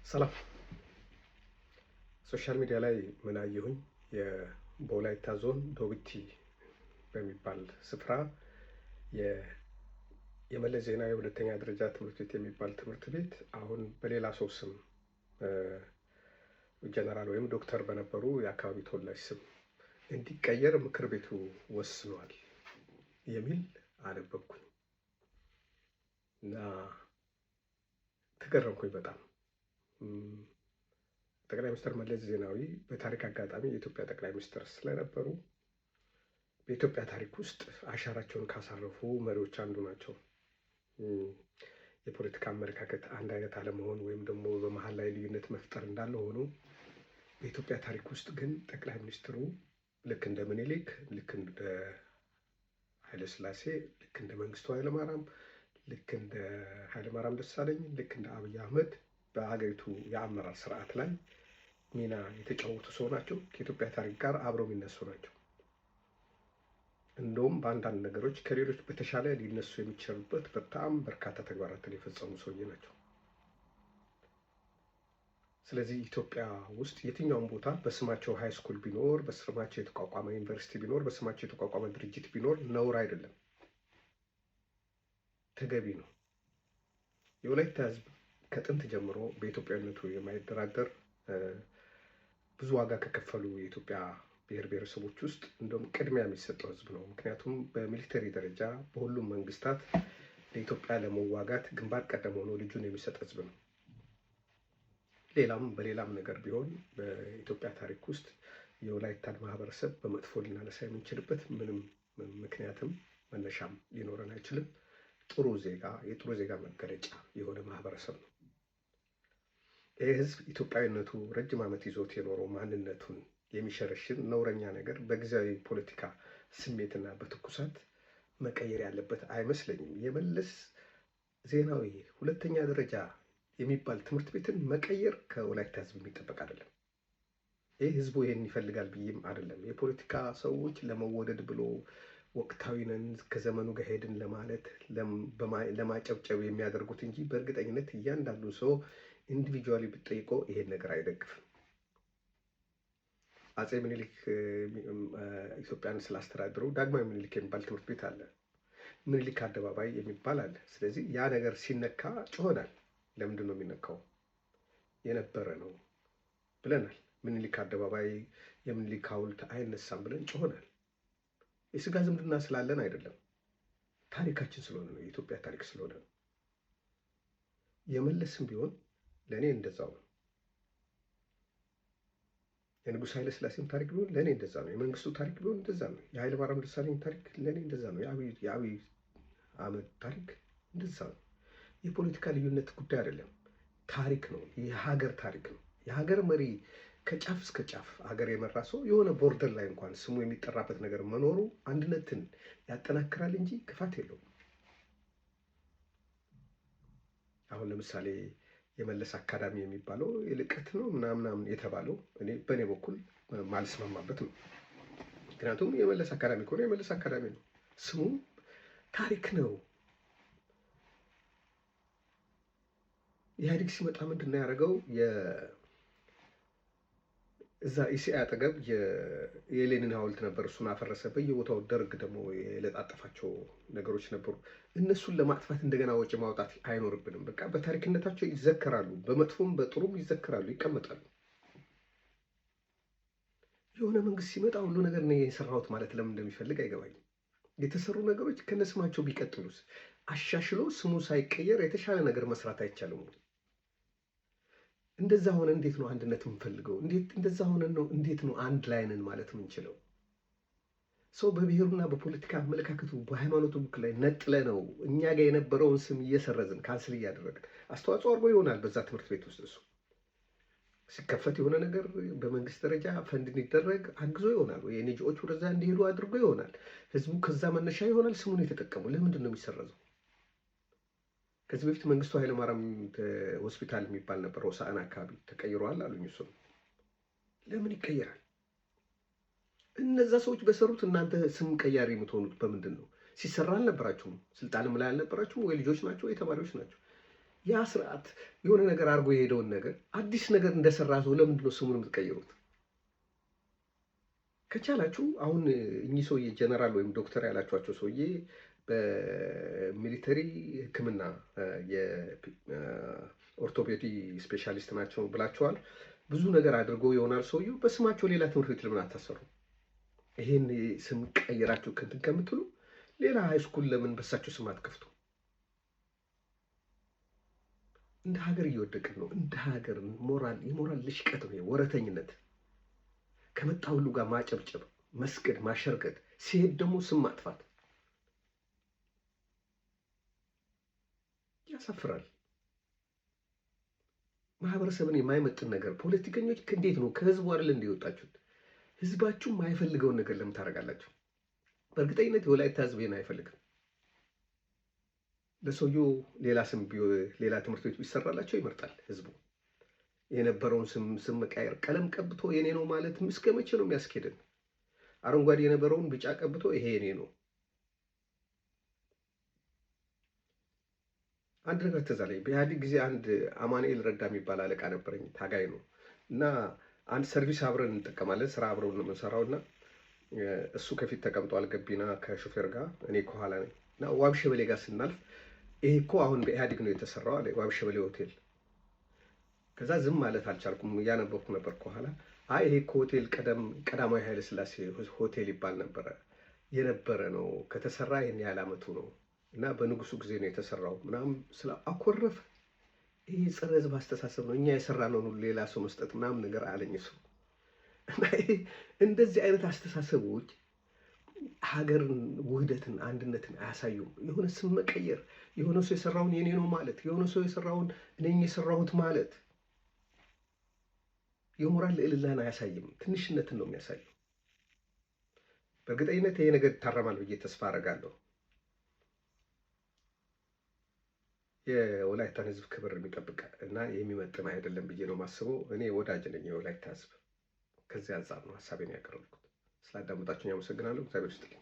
ሰላም። ሶሻል ሚዲያ ላይ ምን አየሁኝ? በወላይታ ዞን ዶብቲ በሚባል ስፍራ የመለስ ዜናዊ ሁለተኛ ደረጃ ትምህርት ቤት የሚባል ትምህርት ቤት አሁን በሌላ ሰው ስም ጀነራል ወይም ዶክተር በነበሩ የአካባቢ ተወላጅ ስም እንዲቀየር ምክር ቤቱ ወስኗል የሚል አነበብኩኝ እና ተገረምኩኝ በጣም። ጠቅላይ ሚኒስትር መለስ ዜናዊ በታሪክ አጋጣሚ የኢትዮጵያ ጠቅላይ ሚኒስትር ስለነበሩ በኢትዮጵያ ታሪክ ውስጥ አሻራቸውን ካሳረፉ መሪዎች አንዱ ናቸው። የፖለቲካ አመለካከት አንድ አይነት አለመሆን ወይም ደግሞ በመሀል ላይ ልዩነት መፍጠር እንዳለ ሆኖ በኢትዮጵያ ታሪክ ውስጥ ግን ጠቅላይ ሚኒስትሩ ልክ እንደ ምኒልክ፣ ልክ እንደ ኃይለሥላሴ፣ ልክ እንደ መንግስቱ ኃይለማርያም፣ ልክ እንደ ኃይለማርያም ደሳለኝ፣ ልክ እንደ አብይ አህመድ በሀገሪቱ የአመራር ስርዓት ላይ ሚና የተጫወቱ ሰው ናቸው። ከኢትዮጵያ ታሪክ ጋር አብረው የሚነሱ ናቸው። እንደውም በአንዳንድ ነገሮች ከሌሎች በተሻለ ሊነሱ የሚችሉበት በጣም በርካታ ተግባራትን የፈጸሙ ሰውዬ ናቸው። ስለዚህ ኢትዮጵያ ውስጥ የትኛውም ቦታ በስማቸው ሃይ ስኩል ቢኖር፣ በስማቸው የተቋቋመ ዩኒቨርሲቲ ቢኖር፣ በስማቸው የተቋቋመ ድርጅት ቢኖር ነውር አይደለም፣ ተገቢ ነው። የወላይታ ህዝብ ከጥንት ጀምሮ በኢትዮጵያዊነቱ የማይደራደር ብዙ ዋጋ ከከፈሉ የኢትዮጵያ ብሔር ብሔረሰቦች ውስጥ እንደውም ቅድሚያ የሚሰጠው ህዝብ ነው። ምክንያቱም በሚሊተሪ ደረጃ በሁሉም መንግስታት ለኢትዮጵያ ለመዋጋት ግንባር ቀደም ሆኖ ልጁን የሚሰጥ ህዝብ ነው። ሌላም በሌላም ነገር ቢሆን በኢትዮጵያ ታሪክ ውስጥ የወላይታን ማህበረሰብ በመጥፎ ልናነሳ የምንችልበት ምንም ምክንያትም መነሻም ሊኖረን አይችልም። ጥሩ ዜጋ፣ የጥሩ ዜጋ መገለጫ የሆነ ማህበረሰብ ነው። ይህ ህዝብ ኢትዮጵያዊነቱ ረጅም ዓመት ይዞት የኖረው ማንነቱን የሚሸረሽር ነውረኛ ነገር በጊዜያዊ ፖለቲካ ስሜትና በትኩሳት መቀየር ያለበት አይመስለኝም። የመለስ ዜናዊ ሁለተኛ ደረጃ የሚባል ትምህርት ቤትን መቀየር ከወላይታ ህዝብ የሚጠበቅ አይደለም። ይህ ህዝቡ ይሄን ይፈልጋል ብዬም አይደለም። የፖለቲካ ሰዎች ለመወደድ ብሎ ወቅታዊ ነን ከዘመኑ ጋር ሄድን ለማለት ለማጨብጨብ የሚያደርጉት እንጂ በእርግጠኝነት እያንዳንዱ ሰው ኢንዲቪጁዋሊ ብትጠይቀው ይሄን ነገር አይደግፍም። አጼ ምኒልክ ኢትዮጵያን ስላስተዳደሩ ዳግማዊ ምኒልክ የሚባል ትምህርት ቤት አለ። ምኒልክ አደባባይ የሚባል አለ። ስለዚህ ያ ነገር ሲነካ ጮሆናል። ለምንድን ነው የሚነካው? የነበረ ነው ብለናል። ምኒልክ አደባባይ የምኒልክ ሐውልት አይነሳም ብለን ጮሆናል። የስጋ ዝምድና ስላለን አይደለም፣ ታሪካችን ስለሆነ ነው። የኢትዮጵያ ታሪክ ስለሆነ ነው። የመለስም ቢሆን ለእኔ እንደዛው ነው። የንጉሥ ኃይለ ሥላሴም ታሪክ ቢሆን ለእኔ እንደዛ ነው። የመንግስቱ ታሪክ ቢሆን እንደዛ ነው። የኃይለ ማርያም ደሳለኝ ታሪክ ለእኔ እንደዛ ነው። የአብይ አህመድ ታሪክ እንደዛ ነው። የፖለቲካ ልዩነት ጉዳይ አይደለም፣ ታሪክ ነው። የሀገር ታሪክ ነው። የሀገር መሪ ከጫፍ እስከ ጫፍ ሀገር የመራ ሰው የሆነ ቦርደር ላይ እንኳን ስሙ የሚጠራበት ነገር መኖሩ አንድነትን ያጠናክራል እንጂ ክፋት የለውም። አሁን ለምሳሌ የመለስ አካዳሚ የሚባለው የልቀት ነው ምናምን የተባለው እኔ በእኔ በኩል ማልስማማበት ነው። ምክንያቱም የመለስ አካዳሚ ከሆነ የመለስ አካዳሚ ነው፣ ስሙ ታሪክ ነው። ኢህአዴግ ሲመጣ ምንድን ነው ያደረገው? እዛ ኢሲአይ አጠገብ የሌኒን ሐውልት ነበር፣ እሱን አፈረሰ። በየቦታው ደርግ ደግሞ የለጣጠፋቸው ነገሮች ነበሩ። እነሱን ለማጥፋት እንደገና ወጪ ማውጣት አይኖርብንም። በቃ በታሪክነታቸው ይዘከራሉ፣ በመጥፎም በጥሩም ይዘከራሉ፣ ይቀመጣሉ። የሆነ መንግስት ሲመጣ ሁሉ ነገር ነው የሰራሁት ማለት ለምን እንደሚፈልግ አይገባኝም። የተሰሩ ነገሮች ከነስማቸው ቢቀጥሉስ? አሻሽሎ ስሙ ሳይቀየር የተሻለ ነገር መስራት አይቻልም? እንደዛ ሆነ እንዴት ነው አንድነት የምንፈልገው? እንደዛ ሆነ ነው እንዴት ነው አንድ ላይ ነን ማለት የምንችለው? ሰው በብሔሩና በፖለቲካ አመለካከቱ በሃይማኖቱ ቡክ ላይ ነጥለ ነው እኛ ጋር የነበረውን ስም እየሰረዝን ካንስል እያደረግን አስተዋጽኦ አድርጎ ይሆናል። በዛ ትምህርት ቤት ውስጥ እሱ ሲከፈት የሆነ ነገር በመንግስት ደረጃ ፈንድ እንዲደረግ አግዞ ይሆናል፣ ወይ ኤንጂኦዎች ወደዛ እንዲሄዱ አድርጎ ይሆናል። ህዝቡ ከዛ መነሻ ይሆናል ስሙን የተጠቀሙ። ለምንድን ነው የሚሰረዘው? ከዚህ በፊት መንግስቱ ኃይለማርያም ሆስፒታል የሚባል ነበር ሆሳዕና አካባቢ፣ ተቀይሯል አሉኝ። እሱ ለምን ይቀየራል? እነዛ ሰዎች በሰሩት እናንተ ስም ቀያሪ የምትሆኑት በምንድን ነው? ሲሰራ አልነበራችሁም? ስልጣንም ላይ አልነበራችሁም ወይ? ልጆች ናቸው ወይ ተማሪዎች ናቸው? ያ ስርዓት የሆነ ነገር አድርጎ የሄደውን ነገር አዲስ ነገር እንደሰራ ሰው ለምንድን ነው ስሙን የምትቀይሩት? ከቻላችሁ አሁን እኚህ ሰውዬ ጀነራል ወይም ዶክተር ያላችኋቸው ሰውዬ በሚሊተሪ ሕክምና የኦርቶፔዲ ስፔሻሊስት ናቸው ብላችኋል። ብዙ ነገር አድርገው ይሆናል ሰውየው። በስማቸው ሌላ ትምህርት ቤት ለምን አታሰሩ? ይሄን ስም ቀይራችሁ ክንትን ከምትሉ ሌላ ሃይስኩል ለምን በሳቸው ስም አትከፍቱ? እንደ ሀገር እየወደቅን ነው። እንደ ሀገር የሞራል ልሽቀት ነው፣ ወረተኝነት። ከመጣ ሁሉ ጋር ማጨብጨብ፣ መስገድ፣ ማሸርገድ፣ ሲሄድ ደግሞ ስም ማጥፋት ያሳፍራል። ማህበረሰብን የማይመጥን ነገር። ፖለቲከኞች እንዴት ነው ከህዝቡ አይደል እንዲወጣችሁት? ህዝባችሁ የማይፈልገውን ነገር ለምን ታደርጋላችሁ? በእርግጠኝነት የወላይታ ህዝብ ይሄን አይፈልግም። ለሰውየው ሌላ ስም ሌላ ትምህርት ቤት ቢሰራላቸው ይመርጣል ህዝቡ። የነበረውን ስም መቃየር፣ ቀለም ቀብቶ የኔ ነው ማለት እስከ መቼ ነው የሚያስኬድን? አረንጓዴ የነበረውን ቢጫ ቀብቶ ይሄ የኔ ነው። አንድ ነገር ትዝ አለኝ። በኢህአዴግ ጊዜ አንድ አማኑኤል ረዳ የሚባል አለቃ ነበረኝ፣ ታጋይ ነው እና አንድ ሰርቪስ አብረን እንጠቀማለን፣ ስራ አብረን ነው የምንሰራው እና እሱ ከፊት ተቀምጧል ገቢና ከሹፌር ጋር፣ እኔ ከኋላ ነኝ እና ዋቢ ሸበሌ ጋር ስናልፍ ይሄ እኮ አሁን በኢህአዴግ ነው የተሰራው አለ፣ ዋቢ ሸበሌ ሆቴል። ከዛ ዝም ማለት አልቻልኩም፣ እያነበብኩ ነበር ከኋላ። አይ ይሄ እኮ ሆቴል ቀዳማዊ ኃይለ ሥላሴ ሆቴል ይባል ነበረ፣ የነበረ ነው፣ ከተሰራ ይህን ያህል ዓመቱ ነው እና በንጉሱ ጊዜ ነው የተሰራው ምናምን ስለ አኮረፈ። ይሄ ጸረ ህዝብ አስተሳሰብ ነው፣ እኛ የሰራነውን ሁሉ ሌላ ሰው መስጠት ምናምን ነገር አለኝ እሱ። እና ይሄ እንደዚህ አይነት አስተሳሰቦች ሀገርን፣ ውህደትን፣ አንድነትን አያሳዩም። የሆነ ስም መቀየር፣ የሆነ ሰው የሰራውን የኔ ነው ማለት፣ የሆነ ሰው የሰራውን እኔ የሰራሁት ማለት የሞራል ልዕልናን አያሳይም፣ ትንሽነትን ነው የሚያሳየው። በእርግጠኝነት ይሄ ነገር ይታረማል ብዬ ተስፋ አደርጋለሁ። የወላይታን ህዝብ ክብር የሚጠብቅ እና የሚመጥን አይደለም ብዬ ነው የማስበው። እኔ ወዳጅ ነኝ የወላይታ ህዝብ። ከዚህ አንጻር ነው ሀሳቤን ያቀረብኩት። ስላዳመጣችሁኝ አመሰግናለሁ። እግዚአብሔር ይስጥልኝ።